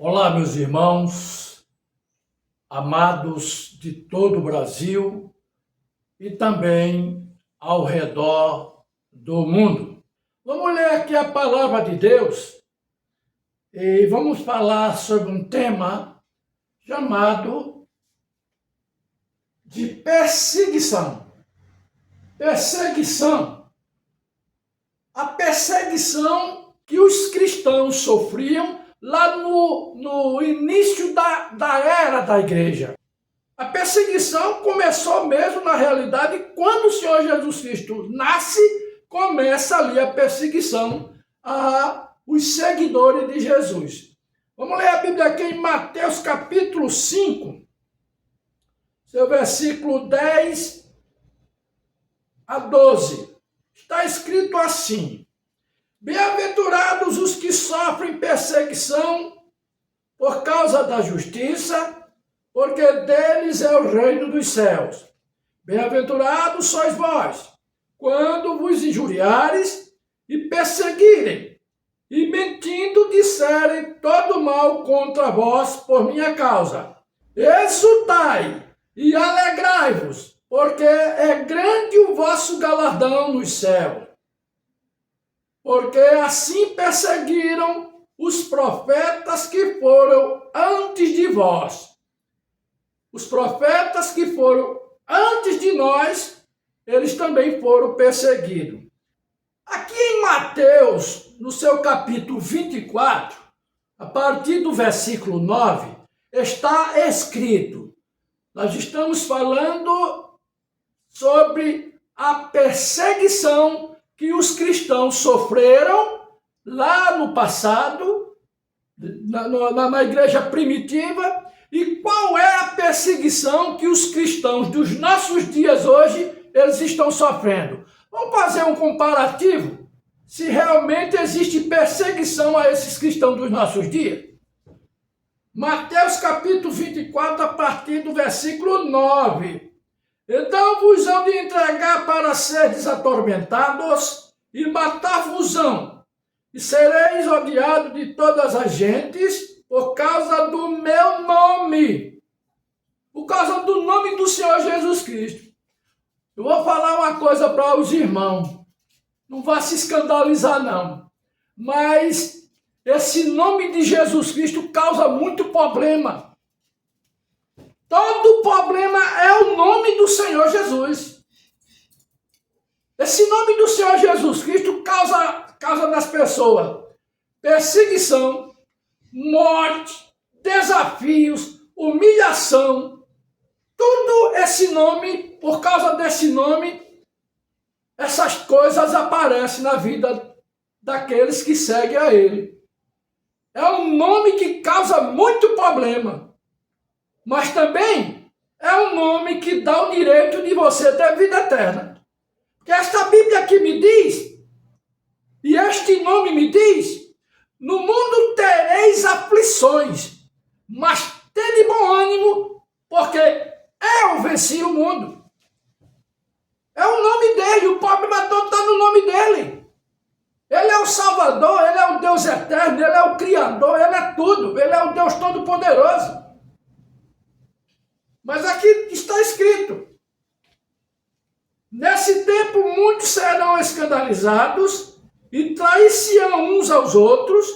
Olá, meus irmãos, amados de todo o Brasil e também ao redor do mundo. Vamos ler aqui a palavra de Deus e vamos falar sobre um tema chamado de perseguição. Perseguição. A perseguição que os cristãos sofriam lá no início da era da igreja. A perseguição começou mesmo, na realidade, quando o Senhor Jesus Cristo nasce, começa ali a perseguição aos seguidores de Jesus. Vamos ler a Bíblia aqui em Mateus capítulo 5, seu versículo 10 a 12. Está escrito assim: Bem-aventurados os que sofrem perseguição por causa da justiça, porque deles é o reino dos céus. Bem-aventurados sois vós, quando vos injuriares e perseguirem, e mentindo disserem todo mal contra vós por minha causa. Exultai e alegrai-vos, porque é grande o vosso galardão nos céus. Porque assim perseguiram os profetas que foram antes de vós. Os profetas que foram antes de nós, eles também foram perseguidos. Aqui em Mateus, no seu capítulo 24, a partir do versículo 9, está escrito: nós estamos falando sobre a perseguição que os cristãos sofreram lá no passado, na igreja primitiva, e qual é a perseguição que os cristãos dos nossos dias hoje, eles estão sofrendo. Vamos fazer um comparativo, se realmente existe perseguição a esses cristãos dos nossos dias. Mateus capítulo 24, a partir do versículo 9. Então vos hão de entregar para seres atormentados e matar-vos-ão, e sereis odiados de todas as gentes por causa do meu nome, por causa do nome do Senhor Jesus Cristo. Eu vou falar uma coisa para os irmãos, não vá se escandalizar não, mas esse nome de Jesus Cristo causa muito problema. Todo problema é o nome do Senhor Jesus. Esse nome do Senhor Jesus Cristo causa nas pessoas perseguição, morte, desafios, humilhação. Tudo esse nome, por causa desse nome, essas coisas aparecem na vida daqueles que seguem a Ele. É um nome que causa muito problema. Mas também é um nome que dá o direito de você ter vida eterna. Porque esta Bíblia aqui me diz, e este nome me diz: no mundo tereis aflições, mas tende bom ânimo, porque eu venci o mundo. É o nome dele, o problema todo está no nome dele. Ele é o Salvador, ele é o Deus eterno, ele é o Criador, ele é tudo, ele é o Deus Todo-Poderoso. Mas aqui está escrito: nesse tempo muitos serão escandalizados e trair-se-ão uns aos outros,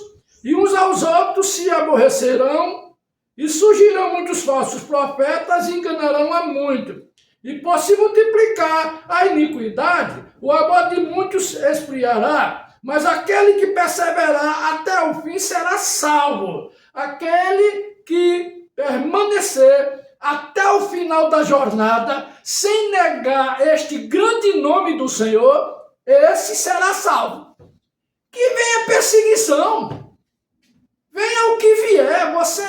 e uns aos outros se aborrecerão, e surgirão muitos falsos profetas e enganarão a muitos. E por se multiplicar a iniquidade, o amor de muitos esfriará, mas aquele que perseverar até o fim será salvo. Aquele que permanecer até o final da jornada, sem negar este grande nome do Senhor, esse será salvo. Que venha perseguição, venha o que vier, você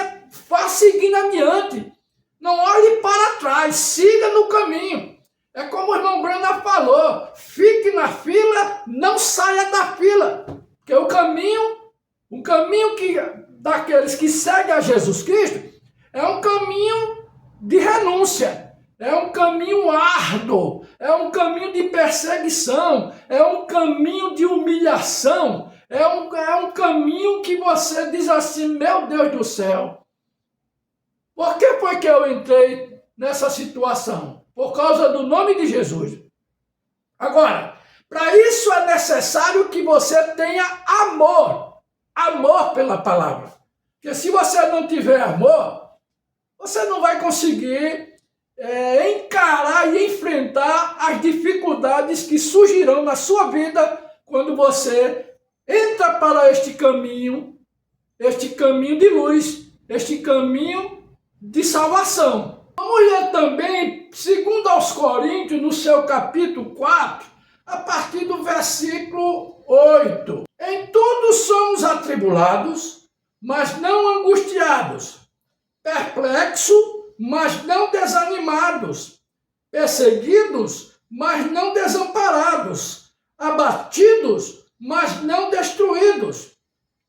vá seguindo adiante. Não olhe para trás, siga no caminho. É como o irmão Brana falou: fique na fila, não saia da fila. Porque o caminho daqueles que seguem a Jesus Cristo é um caminho de renúncia, é um caminho árduo, é um caminho de perseguição, é um caminho de humilhação, É um caminho que você diz assim, meu Deus do céu, por que foi que eu entrei nessa situação? Por causa do nome de Jesus. Agora, para isso é necessário que você tenha amor. Amor pela palavra. Porque se você não tiver amor, você não vai conseguir encarar e enfrentar as dificuldades que surgirão na sua vida quando você entra para este caminho de luz, este caminho de salvação. Vamos ler também, segundo aos Coríntios, no seu capítulo 4, a partir do versículo 8. Em tudo somos atribulados, mas não angustiados, perplexos, mas não desanimados, perseguidos, mas não desamparados, abatidos, mas não destruídos,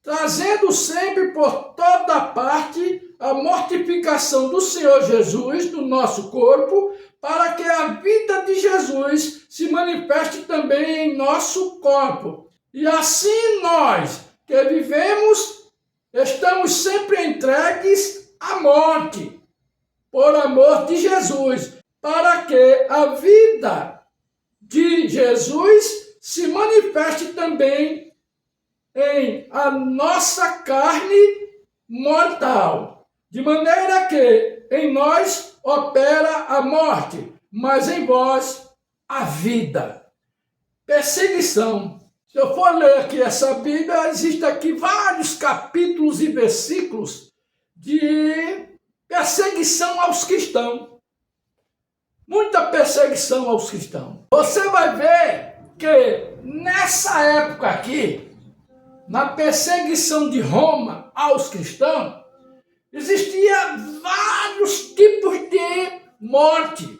trazendo sempre por toda parte a mortificação do Senhor Jesus no nosso corpo, para que a vida de Jesus se manifeste também em nosso corpo. E assim nós, que vivemos, estamos sempre entregues à morte, por amor de Jesus, para que a vida de Jesus se manifeste também em a nossa carne mortal, de maneira que em nós opera a morte, mas em vós a vida. Perseguição. Se eu for ler aqui essa Bíblia, existem aqui vários capítulos e versículos de perseguição aos cristãos. Muita perseguição aos cristãos. Você vai ver que nessa época aqui, na perseguição de Roma aos cristãos, existia vários tipos de morte,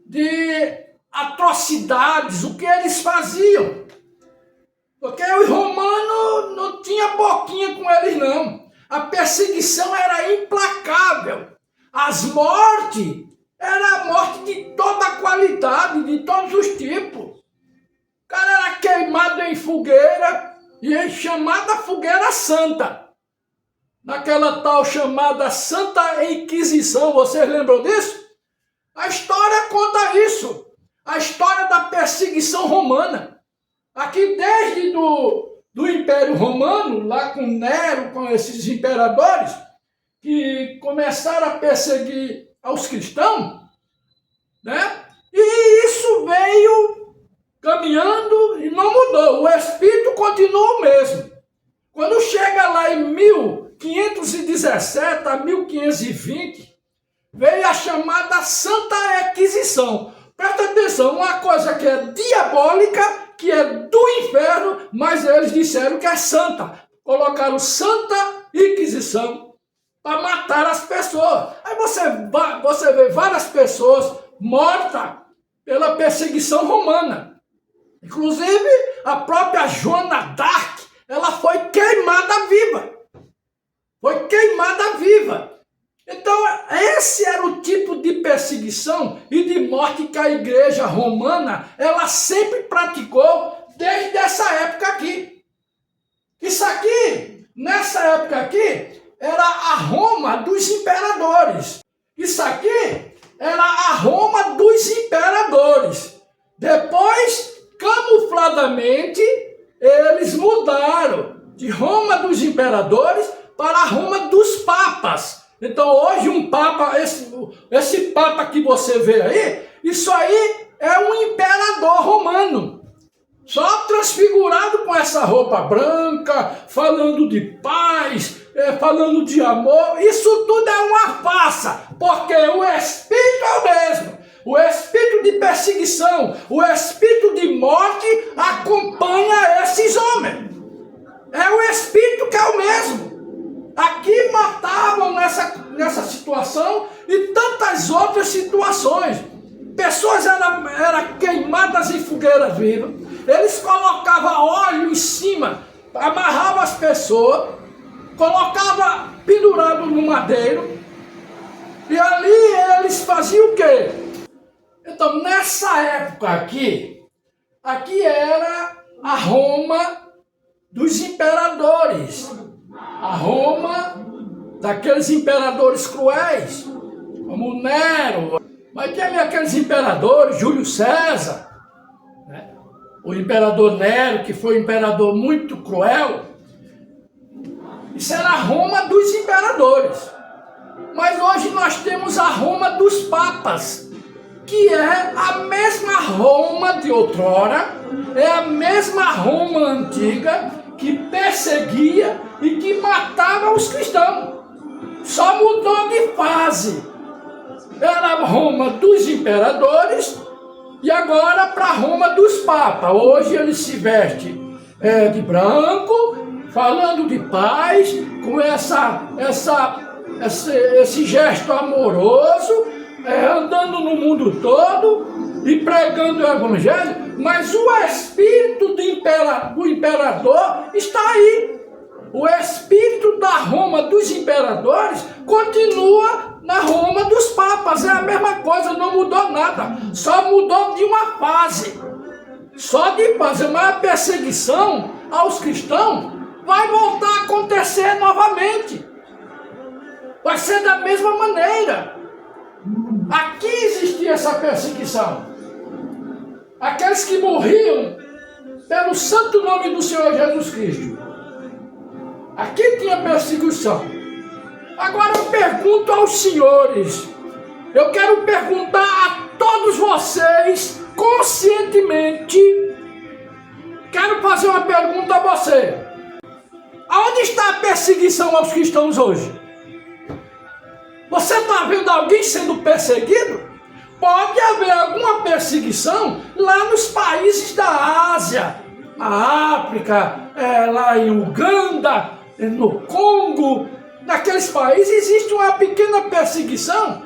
de atrocidades, o que eles faziam. Porque os romanos não tinham boquinha com eles, não. A perseguição era implacável. As mortes, era a morte de toda a qualidade, de todos os tipos. O cara era queimado em fogueira, e chamada fogueira santa. Naquela tal chamada Santa Inquisição, vocês lembram disso? A história conta isso. A história da perseguição romana. Aqui desde do Império Romano, lá com Nero, com esses imperadores, que começaram a perseguir aos cristãos, né? E isso veio caminhando e não mudou. O espírito continua o mesmo. Quando chega lá em 1517 a 1520, veio a chamada Santa Inquisição. Presta atenção, uma coisa que é diabólica, que é do inferno, mas eles disseram que é santa. Colocaram Santa Inquisição para matar as pessoas. Aí você vê várias pessoas mortas pela perseguição romana. Inclusive, a própria Joana d'Arc, ela foi queimada viva. Foi queimada viva. Então, esse era o tipo de perseguição e de morte que a igreja romana, ela sempre praticou desde essa época aqui. Isso aqui, nessa época aqui, era a Roma dos imperadores. Isso aqui era a Roma dos imperadores. Depois, camufladamente, eles mudaram de Roma dos imperadores para a Roma dos papas. Então hoje um papa, esse papa que você vê aí, isso aí é um imperador romano. Só transfigurado com essa roupa branca, falando de paz, falando de amor. Isso tudo é uma farsa, porque o espírito é o mesmo. O espírito de perseguição, o espírito de morte acompanha esses homens. É o espírito que é o mesmo. Aqui matavam nessa situação e tantas outras situações. Pessoas eram queimadas em fogueiras vivas. Eles colocavam óleo em cima, amarravam as pessoas, colocavam pendurado no madeiro. E ali eles faziam o quê? Então, nessa época aqui era a Roma dos imperadores. A Roma, daqueles imperadores cruéis, como Nero. Mas tem aqueles imperadores, Júlio César, né? O imperador Nero, que foi um imperador muito cruel. Isso era a Roma dos imperadores. Mas hoje nós temos a Roma dos papas, que é a mesma Roma de outrora, é a mesma Roma antiga que perseguia e que matava os cristãos. Só mudou de fase. Era a Roma dos imperadores e agora para a Roma dos papas. Hoje ele se veste de branco, falando de paz, com esse gesto amoroso, andando no mundo todo e pregando o evangelho, mas o espírito do imperador está aí. O espírito da Roma dos imperadores continua na Roma dos papas, é a mesma coisa, não mudou nada, só mudou de uma fase, só de fase, mas a perseguição aos cristãos vai voltar a acontecer novamente, vai ser da mesma maneira. Aqui existia essa perseguição, aqueles que morriam pelo santo nome do Senhor Jesus Cristo. Aqui tinha perseguição. Agora eu pergunto aos senhores, eu quero perguntar a todos vocês, conscientemente, quero fazer uma pergunta a você. Aonde está a perseguição aos cristãos hoje? Você está vendo alguém sendo perseguido? Pode haver alguma perseguição lá nos países da Ásia, na África, lá em Uganda, no Congo, naqueles países existe uma pequena perseguição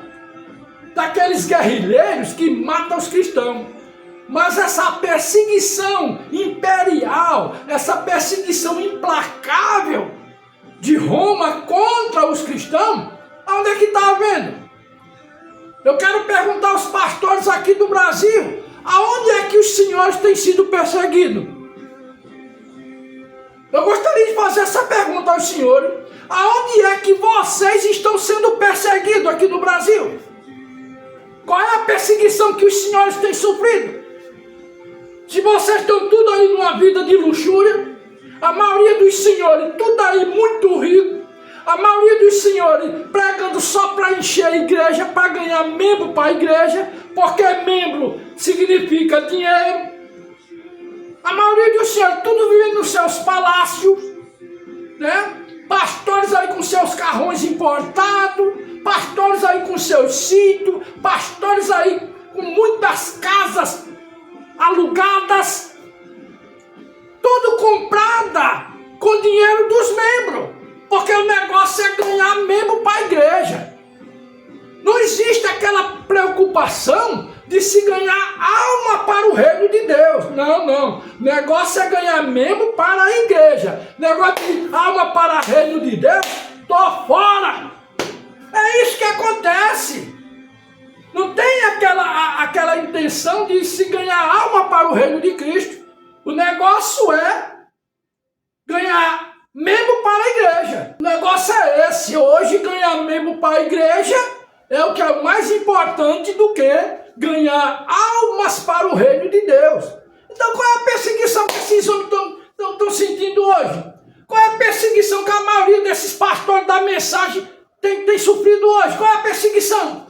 daqueles guerrilheiros que matam os cristãos. Mas essa perseguição imperial, essa perseguição implacável de Roma contra os cristãos, onde é que está havendo? Eu quero perguntar aos pastores aqui do Brasil, aonde é que os senhores têm sido perseguidos? Eu gostaria de fazer essa pergunta aos senhores. Aonde é que vocês estão sendo perseguidos aqui no Brasil? Qual é a perseguição que os senhores têm sofrido? Se vocês estão tudo aí numa vida de luxúria, a maioria dos senhores tudo aí muito rico, a maioria dos senhores pregando só para encher a igreja, para ganhar membro para a igreja, porque membro significa dinheiro. A maioria dos senhores tudo vivendo nos seus palácios, né? Pastores aí com seus carrões importados, pastores aí com seus sítios, pastores aí com muitas casas alugadas, tudo comprada com dinheiro dos membros, porque o negócio é ganhar membro para a igreja. Não existe aquela preocupação de se ganhar alma para o reino de Deus. Não, não. O negócio é ganhar membro para a igreja. Negócio de alma para o reino de Deus, tô fora. É isso que acontece. Não tem aquela intenção de se ganhar alma para o reino de Cristo. O negócio é ganhar membro para a igreja. O negócio é esse. Hoje ganhar membro para a igreja é o que é mais importante do que ganhar almas para o reino de Deus. Então qual é a perseguição que esses homens estão sentindo hoje? Qual é a perseguição que a maioria desses pastores da mensagem tem sofrido hoje? Qual é a perseguição?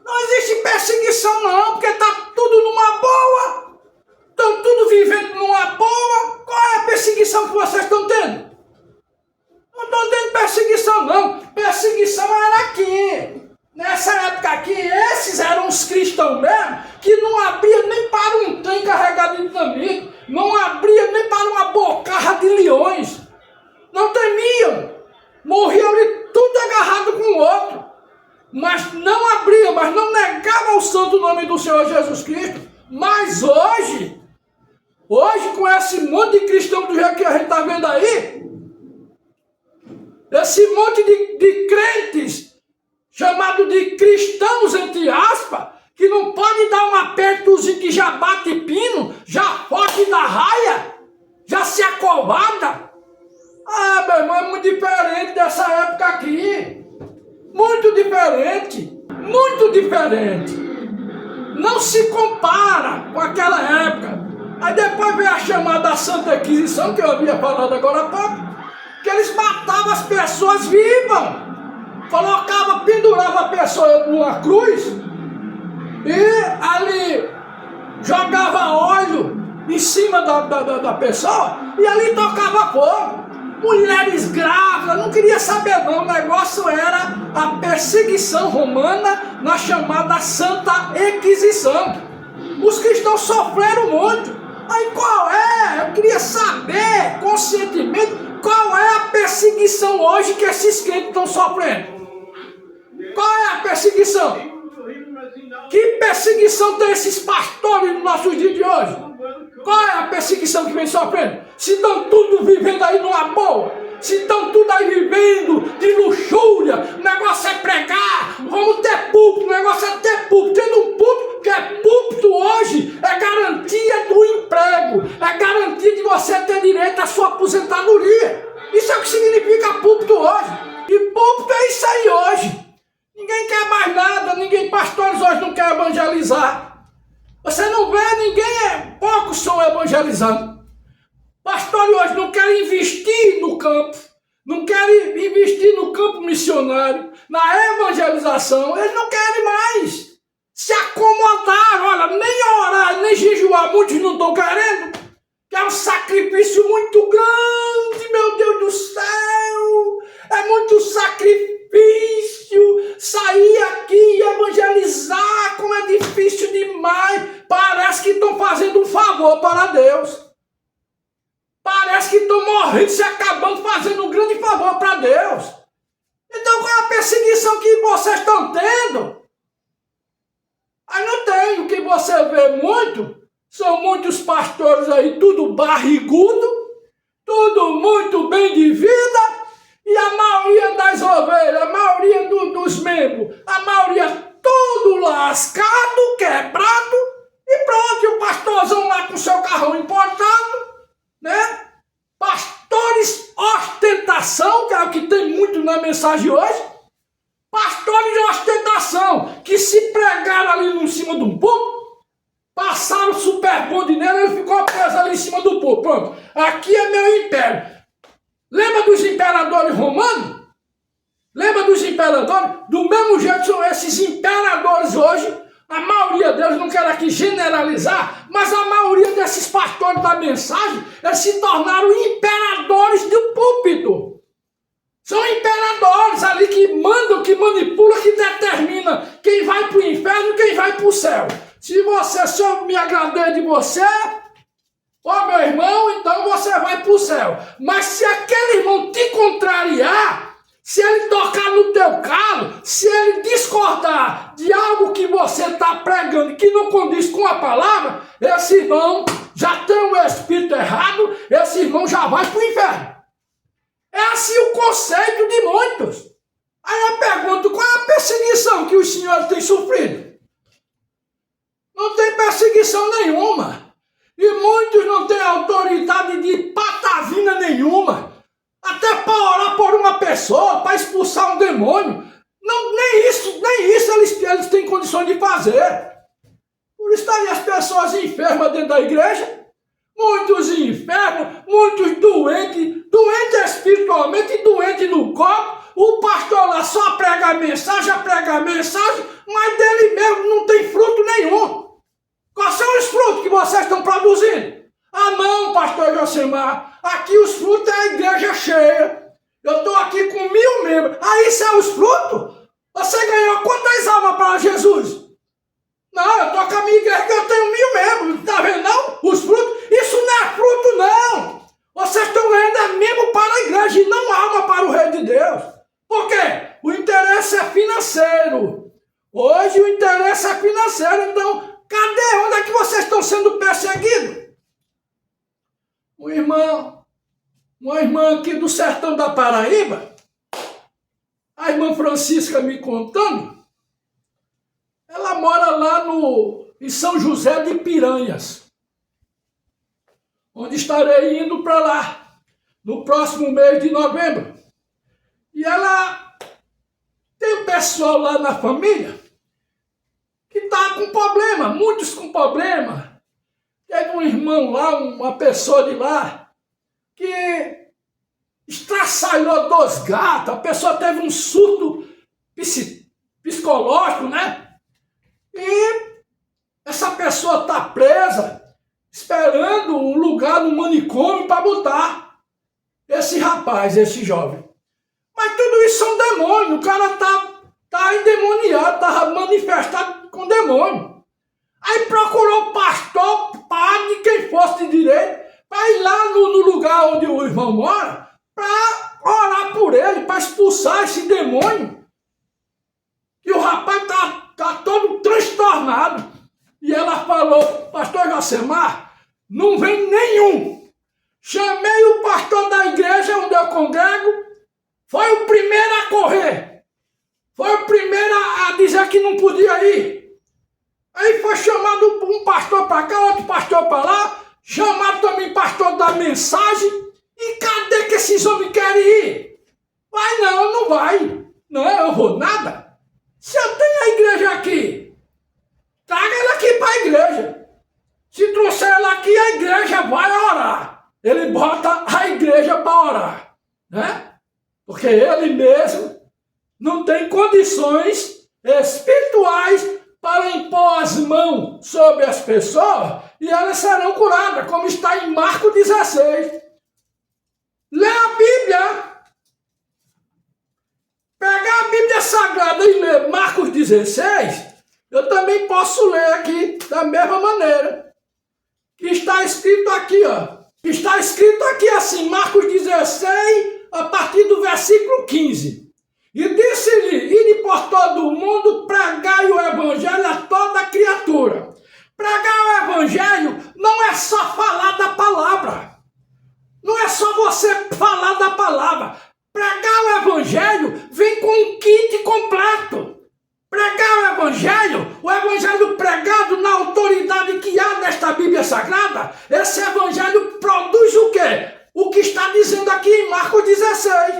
Não existe perseguição não, porque está tudo numa boa. Estão tudo vivendo numa boa. Qual é a perseguição que vocês estão tendo? Não estão tendo perseguição não. Perseguição era aqui. Nessa época aqui, esses eram os cristãos mesmo, que não abriam nem para um trem carregado de dinamite, não abriam nem para uma bocarra de leões. Não temiam. Morriam ali tudo agarrado com o outro. Mas não abriam, mas não negavam o santo nome do Senhor Jesus Cristo. Mas hoje com esse monte de cristão do jeito que a gente está vendo aí, esse monte de crentes, chamado de cristãos, entre aspas, que não pode dar um apertozinho que já bate pino, já foge da raia, já se acovarda, Ah, meu irmão, é muito diferente dessa época aqui. Muito diferente. Muito diferente. Não se compara com aquela época. Aí depois veio a chamada Santa Inquisição, que eu havia falado agora há pouco, que eles matavam as pessoas vivas. Pendurava a pessoa numa cruz e ali jogava óleo em cima da pessoa e ali tocava fogo. Mulheres grávidas, não queria saber não, o negócio era a perseguição romana na chamada Santa Inquisição. Os cristãos sofreram muito. Aí qual é? Eu queria saber conscientemente qual é a perseguição hoje que esses crentes estão sofrendo. Qual é a perseguição? Que perseguição tem esses pastores no nosso dia de hoje? Qual é a perseguição que vem sofrendo? Se estão tudo vivendo aí numa boa, se estão tudo aí vivendo de luxúria, o negócio é pregar, vamos ter púlpito, o negócio é ter púlpito. Tendo um púlpito, porque púlpito hoje é garantia do emprego, é garantia de você ter direito à sua aposentadoria. Isso é o que significa púlpito hoje. E púlpito é isso aí hoje. Ninguém quer mais nada, pastores hoje não querem evangelizar. Você não vê poucos são evangelizando. Pastores hoje não querem investir no campo, não querem investir no campo missionário, na evangelização, eles não querem mais se acomodar, olha, nem orar, nem jejuar, muitos não estão querendo, que é um sacrifício muito grande, meu Deus do céu, é muito sacrifício, sair aqui e evangelizar, como é difícil demais, parece que estão fazendo um favor para Deus. Parece que estão morrendo, se acabando, fazendo um grande favor para Deus. Então qual é a perseguição que vocês estão tendo? Aí não tem. O que você vê muito, são muitos pastores aí, tudo barrigudo, tudo muito bem de vida, e a maioria das ovelhas, a maioria dos membros, a maioria tudo lascado, quebrado, e pronto, e o pastorzão lá com seu carrão importado, né? Pastores ostentação, que é o que tem muito na mensagem hoje. Pastores de ostentação, que se pregaram ali em cima de um púlpito, passaram super bonde nele, ele ficou preso ali em cima do púlpito. Pronto, aqui é meu império. Lembra dos imperadores romanos? Lembra dos imperadores? Do mesmo jeito são esses imperadores hoje. A maioria deles, não quero aqui generalizar, mas a maioria desses pastores da mensagem, eles se tornaram imperadores do púlpito. São imperadores ali que mandam, que manipulam, que determinam quem vai para o inferno e quem vai para o céu. Se eu me agradei de você, ô meu irmão, então você vai para o céu. Mas se aquele irmão te contrariar, se ele tocar no teu calo, se ele discordar de algo que você está pregando que não condiz com a palavra, esse irmão já tem um espírito errado, esse irmão já vai para o inferno. É assim o conceito de muitos. Aí eu pergunto, qual é a perseguição que os senhores têm sofrido? Não tem perseguição nenhuma. E muitos não têm autoridade de patavina nenhuma. Até para orar por uma pessoa, para expulsar um demônio. Não, nem isso eles têm condições de fazer. Por isso aí as pessoas enfermas dentro da igreja. Muitos enfermos, muitos doentes espiritualmente e doentes no corpo. O pastor lá só prega a mensagem, mas dele mesmo não tem fruto nenhum. Quais são os frutos que vocês estão produzindo? Ah não, pastor Josemar, aqui os frutos é a igreja cheia. Eu estou aqui com 1000 membros. Aí são os frutos? Você ganhou quantas almas para Jesus? Não, eu estou com a minha igreja que eu tenho 1000 membros. Está vendo não? Os frutos? Isso não é fruto não. Vocês estão ganhando membro para a igreja e não alma para o reino de Deus. Por quê? O interesse é financeiro. Hoje o interesse é financeiro. Então, cadê? Onde é que vocês estão sendo perseguidos? Uma irmã aqui do sertão da Paraíba, a irmã Francisca me contando, ela mora lá em São José de Piranhas, onde estarei indo para lá, no próximo mês de novembro. E ela tem um pessoal lá na família que está com problema, muitos com problema. Teve um irmão lá, uma pessoa de lá, que estraçalhou 2 gatos, a pessoa teve um surto psicológico, né? E essa pessoa está presa, esperando um lugar no manicômio para botar esse rapaz, esse jovem. Mas tudo isso é um demônio, o cara tá endemoniado, está manifestado com demônio. Aí procurou pastor, padre, quem fosse de direito, para ir lá no lugar onde o irmão mora, para orar por ele, para expulsar esse demônio. E o rapaz tá todo transtornado. E ela falou, pastor Josemar, não vem nenhum. Chamei o pastor da igreja onde eu congrego, foi o primeiro a correr. Foi o primeiro a dizer que não podia ir. Aí foi chamado um pastor para cá, outro pastor para lá, chamaram também pastor da mensagem. E cadê que esses homens querem ir? Vai não, não vai. Não, eu vou nada. Se eu tenho a igreja aqui, traga ela aqui para a igreja. Se trouxer ela aqui, a igreja vai orar. Ele bota a igreja para orar, né? Porque ele mesmo não tem condições espirituais para impor as mãos sobre as pessoas e elas serão curadas, como está em Marcos 16. Lê a Bíblia. Pegar a Bíblia Sagrada e ler Marcos 16, eu também posso ler aqui da mesma maneira. Que está escrito aqui, ó. Está escrito aqui assim, Marcos 16, a partir do versículo 15. E disse-lhe, ide por todo o mundo, pregai o evangelho a toda criatura. Pregar o evangelho não é só falar da palavra. Não é só você falar da palavra. Pregar o evangelho vem com um kit completo. Pregar o evangelho pregado na autoridade que há nesta Bíblia Sagrada, esse evangelho produz o quê? O que está dizendo aqui em Marcos 16.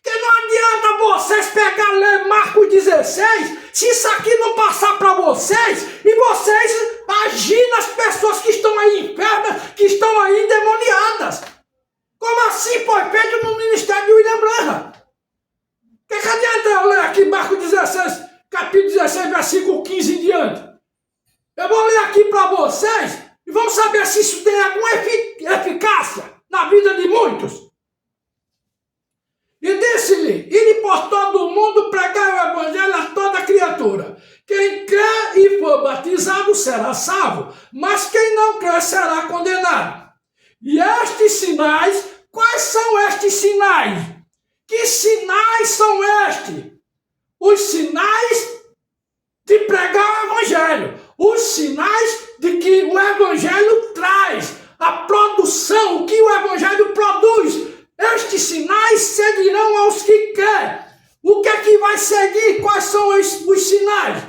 Que não adianta vocês pegar e ler Marcos 16, se isso aqui não passar para vocês, e vocês agirem nas pessoas que estão aí enfermas, que estão aí endemoniadas. Como assim foi feito no ministério de William Branham? Que adianta eu ler aqui Marcos 16, capítulo 16, versículo 15 em diante? Eu vou ler aqui para vocês e vamos saber se isso tem alguma eficácia na vida de muitos. E disse-lhe, ide por todo o mundo pregar o evangelho a toda criatura. Quem crê e for batizado será salvo, mas quem não crê será condenado. E estes sinais, quais são estes sinais? Que sinais são estes? Os sinais de pregar o evangelho. Os sinais de que o evangelho traz. A produção, o que o evangelho produz. Estes sinais seguirão aos que querem. O que é que vai seguir? Quais são os sinais?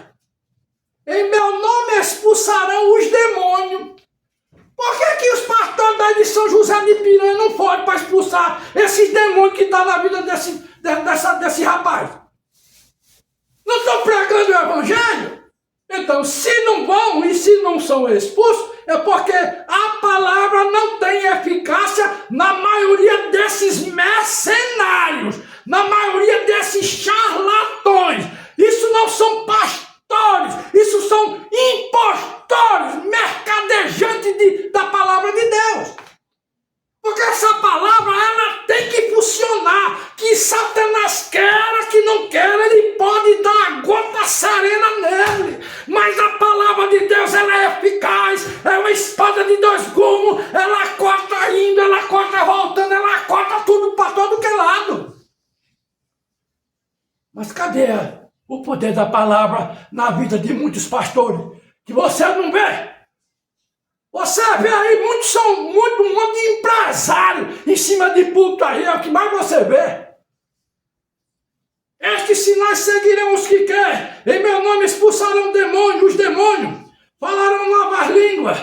Em meu nome expulsarão os demônios. Por que os pastores daí de São José de Piranha não foram para expulsar esses demônios que estão na vida desse rapaz? Não estão pregando o evangelho? Então, se não vão e se não são expulsos, é porque a palavra não tem eficácia na maioria desses mercenários, na maioria desses charlatões. Isso não são pastores, isso são impostores, mercadejantes da palavra de Deus. Porque essa palavra, ela tem que funcionar. Que Satanás queira, que não queira, ele pode dar a gota serena nele. Mas a palavra de Deus, ela é eficaz. É uma espada de 2 gumes. Ela corta indo, ela corta voltando, ela corta tudo para todo que é lado. Mas cadê o poder da palavra na vida de muitos pastores? Que você não vê. Você vê aí, muitos são um monte de empresário em cima de púlpito aí, é o que mais você vê. Estes sinais seguirão os que querem. Em meu nome expulsarão os demônios, falarão novas línguas,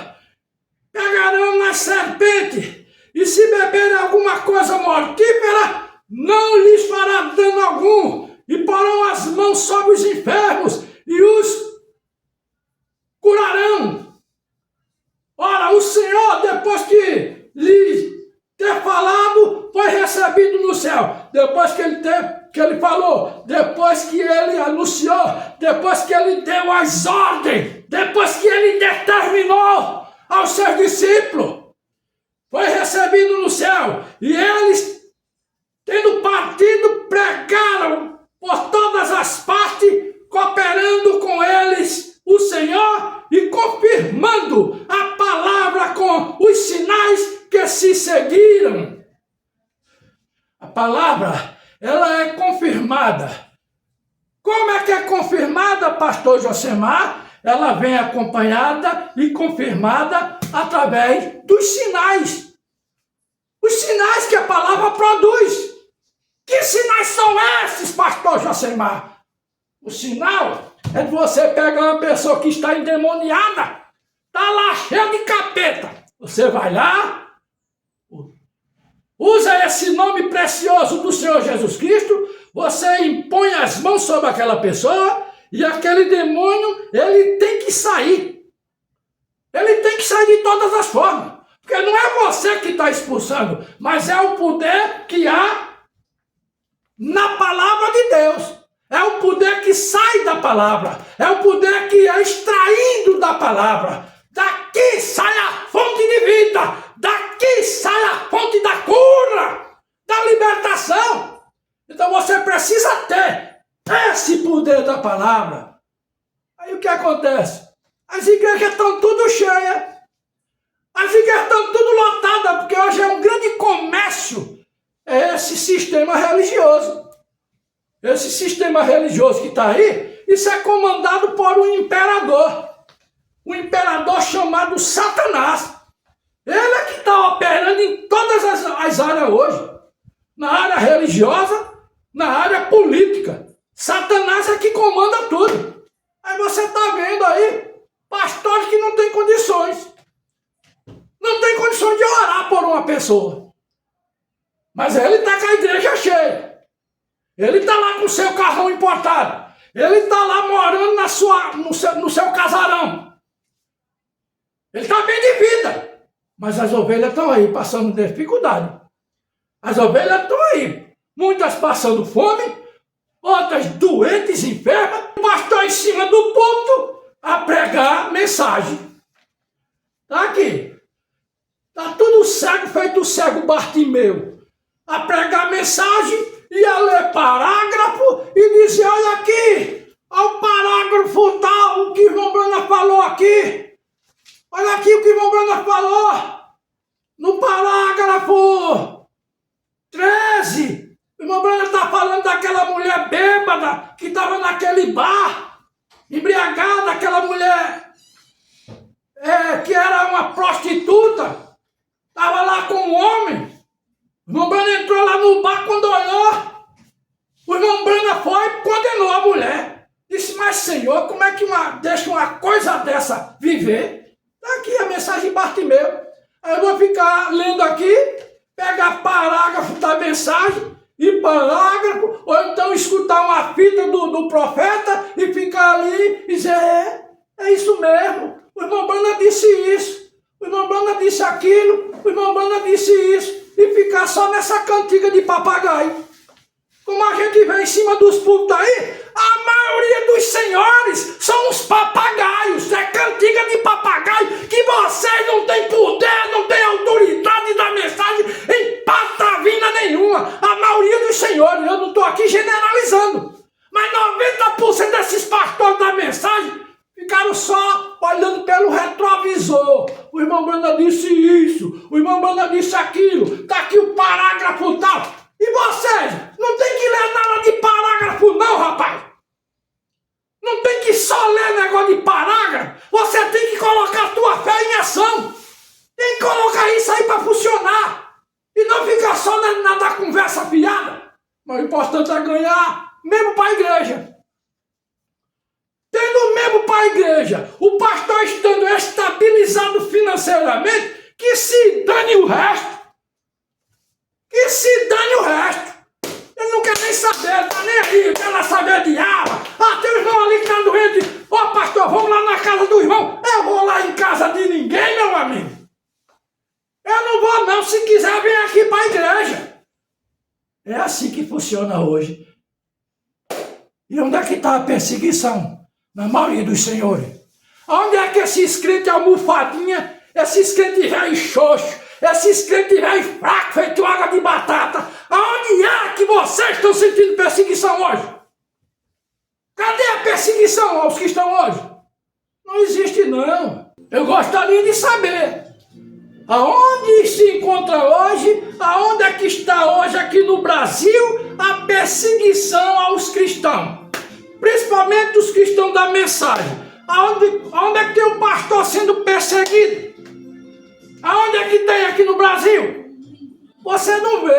pegarão na serpente, e se beberem alguma coisa mortífera, não lhes fará dano algum, e porão as mãos sobre os enfermos e os curarão. Ora, o Senhor, depois que lhe ter falado, foi recebido no céu. Depois que ele falou, depois que ele anunciou, depois que ele deu as ordens, depois que ele determinou aos seus discípulos, foi recebido no céu. E eles, tendo partido, pregaram por todas as partes, cooperando com eles o Senhor e confirmando a palavra com os sinais que se seguiram. A palavra, ela é confirmada. Como é que é confirmada, pastor Josemar? Ela vem acompanhada e confirmada através dos sinais. Os sinais que a palavra produz. Que sinais são esses, pastor Josemar? O sinal é de você pegar uma pessoa que está endemoniada, está lá cheia de capeta. Você vai lá, usa esse nome precioso do Senhor Jesus Cristo, você impõe as mãos sobre aquela pessoa e aquele demônio, ele tem que sair. Ele tem que sair de todas as formas. Porque não é você que está expulsando, mas é o poder que há na palavra de Deus. É o poder que sai da palavra. É o poder que é extraído da palavra. Daqui sai a fonte de vida. Daqui sai a fonte da cura, da libertação. Então você precisa ter esse poder da palavra. Aí o que acontece? As igrejas estão tudo cheias. As igrejas estão tudo lotadas, porque hoje é um grande comércio. É esse sistema religioso. Esse sistema religioso que está aí, isso é comandado por um imperador. Um imperador chamado Satanás. Ele é que está operando em todas as áreas hoje. Na área religiosa, na área política. Satanás é que comanda tudo. Aí você está vendo aí pastores que não têm condições. Não tem condições de orar por uma pessoa. Mas ele está com a igreja cheia. Ele está lá com o seu carrão importado. Ele está lá morando no seu casarão. Ele está bem de vida. Mas as ovelhas estão aí passando dificuldade. As ovelhas estão aí. Muitas passando fome. Outras doentes, enfermas. O pastor em cima do púlpito a pregar mensagem. Está aqui. Está tudo cego, feito o cego Bartimeu. A pregar mensagem e a ler parágrafo e dizer, olha aqui, olha o parágrafo tal, o que Irmão Brana falou aqui. Olha aqui o que Irmão Brana falou. No parágrafo 13, o Irmão Brana está falando daquela mulher bêbada que estava naquele bar, embriagada, aquela mulher que era uma prostituta. Estava lá com um homem. O irmão Brana entrou lá no bar, quando olhou, o irmão Brana foi e condenou a mulher. Disse, mas Senhor, como é que deixa uma coisa dessa viver? Está aqui a mensagem de Bartimeu. Aí eu vou ficar lendo aqui, pegar parágrafo da mensagem e parágrafo, ou então escutar uma fita do profeta e ficar ali e dizer, é isso mesmo. O irmão Brana disse isso. O irmão Brana disse aquilo, o irmão Brana disse isso, e ficar só nessa cantiga de papagaio. Como a gente vê em cima dos púlpitos aí, a maioria dos senhores são os papagaios, é cantiga de papagaio, que vocês não têm poder, não têm autoridade da mensagem em patavina nenhuma. A maioria dos senhores, eu não estou aqui generalizando, mas 90% desses pastores da mensagem ficaram só olhando pelo retrovisor. O irmão Brana disse isso, o irmão Brana disse aquilo, está aqui o parágrafo tal. E vocês, não tem que ler nada de parágrafo não, rapaz. Não tem que só ler negócio de parágrafo. Você tem que colocar a tua fé em ação. Tem que colocar isso aí para funcionar. E não ficar só na conversa fiada. Mas o importante é ganhar mesmo para a igreja. Tendo mesmo para a igreja, o pastor estando estabilizado financeiramente, que se dane o resto. Que se dane o resto. Ele não quer nem saber, tá nem aí, não quer lá saber de água. Ah, tem um irmão ali que tá doente. Ô pastor, vamos lá na casa do irmão. Eu vou lá em casa de ninguém, meu amigo. Eu não vou não, se quiser vem aqui para a igreja. É assim que funciona hoje. E onde é que está a perseguição? Na maioria dos senhores. Onde é que esses crentes almofadinha, esses crentes velhos xoxos, esses crentes velhos fracos, feito água de batata, aonde é que vocês estão sentindo perseguição hoje? Cadê a perseguição aos que estão hoje? Não existe não. Eu gostaria de saber aonde se encontra hoje, aonde é que está hoje aqui no Brasil a perseguição aos cristãos, principalmente os cristãos da mensagem. Aonde é que tem um pastor sendo perseguido? Aonde é que tem aqui no Brasil? Você não vê.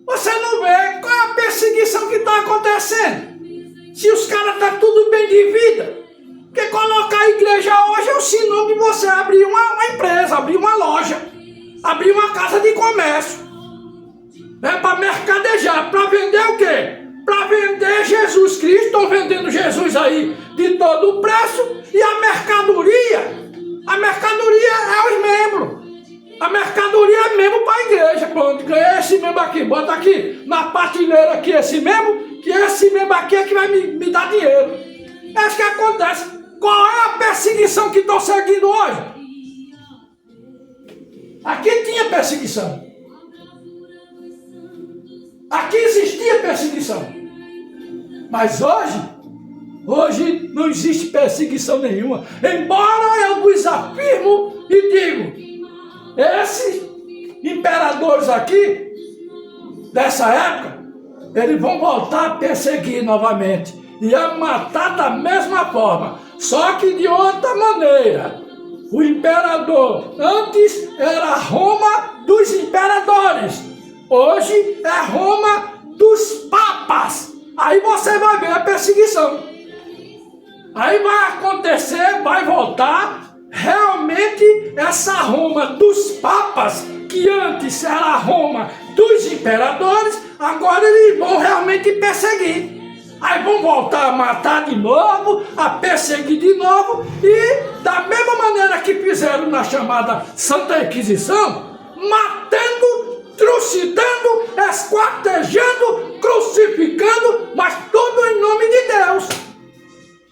Você não vê qual é a perseguição que está acontecendo. Se os caras estão tudo bem de vida. Porque colocar a igreja hoje é o sinônimo de você abrir uma empresa, abrir uma loja, abrir uma casa de comércio. É para mercadejar, para vender o quê? Para vender Jesus Cristo. Estão vendendo Jesus aí de todo o preço. E a mercadoria é os membros. A mercadoria é membro para a igreja. Pronto, ganhei esse membro aqui, bota aqui na prateleira aqui esse membro, que esse membro aqui é que vai me dar dinheiro. É isso que acontece. Qual é a perseguição que estão seguindo hoje? Aqui tinha perseguição. Aqui existia perseguição. Mas hoje não existe perseguição nenhuma. Embora eu vos afirmo e digo, esses imperadores aqui, dessa época, eles vão voltar a perseguir novamente. E a matar da mesma forma. Só que de outra maneira. O imperador antes era Roma dos imperadores. Hoje é Roma dos papas. Aí você vai ver a perseguição. Aí vai acontecer, vai voltar realmente essa Roma dos papas, que antes era Roma dos imperadores, agora eles vão realmente perseguir. Aí vão voltar a matar de novo, a perseguir de novo, e da mesma maneira que fizeram na chamada Santa Inquisição, matando, trucidando, esquartejando, crucificando, mas tudo em nome de Deus,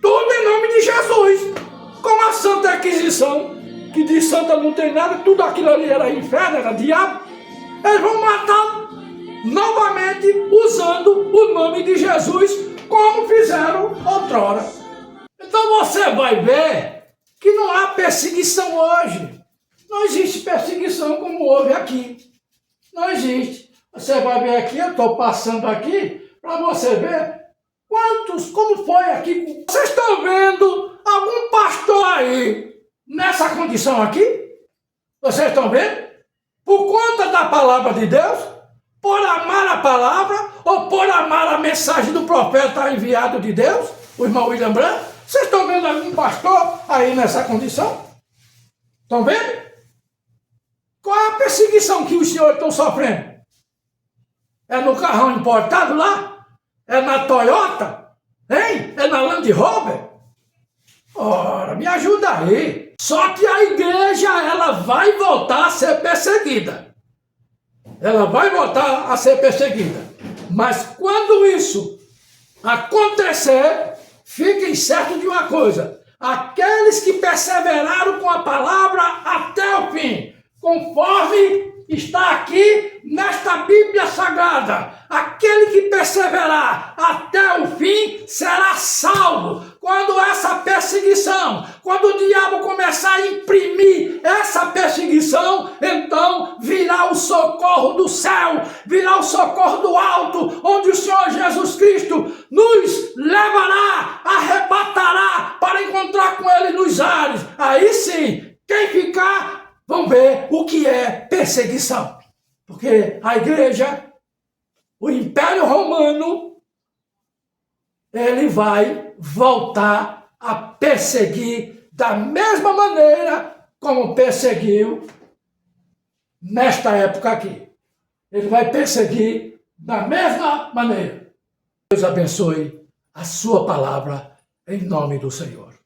tudo em nome de Jesus. Com a Santa Inquisição, que de santa não tem nada, tudo aquilo ali era inferno, era diabo, eles vão matar novamente usando o nome de Jesus, como fizeram outrora. Então você vai ver que não há perseguição hoje. Não existe perseguição como houve aqui. Não existe. Você vai ver aqui, eu estou passando aqui, para você ver como foi aqui. Vocês estão vendo algum pastor aí nessa condição aqui? Vocês estão vendo? Por conta da palavra de Deus? Por amar a palavra ou por amar a mensagem do profeta enviado de Deus, o irmão William Branco? Vocês estão vendo algum pastor aí nessa condição? Estão vendo? Qual é a perseguição que os senhores estão sofrendo? É no carrão importado lá? É na Toyota? Hein? É na Land Rover? Ora, me ajuda aí. Só que a igreja, ela vai voltar a ser perseguida. Ela vai voltar a ser perseguida. Mas quando isso acontecer, fiquem certos de uma coisa. Aqueles que perseveraram com a palavra até o fim, conforme está aqui nesta Bíblia Sagrada, aquele que perseverar até o fim será salvo. Quando essa perseguição, quando o diabo começar a imprimir essa perseguição, então virá o socorro do céu, virá o socorro do alto, onde o Senhor Jesus Cristo nos levará, arrebatará para encontrar com Ele nos ares. Aí sim, quem ficar, vão ver o que é perseguição. Porque a igreja, o Império Romano, ele vai voltar a perseguir da mesma maneira como perseguiu nesta época aqui. Ele vai perseguir da mesma maneira. Deus abençoe a sua palavra em nome do Senhor.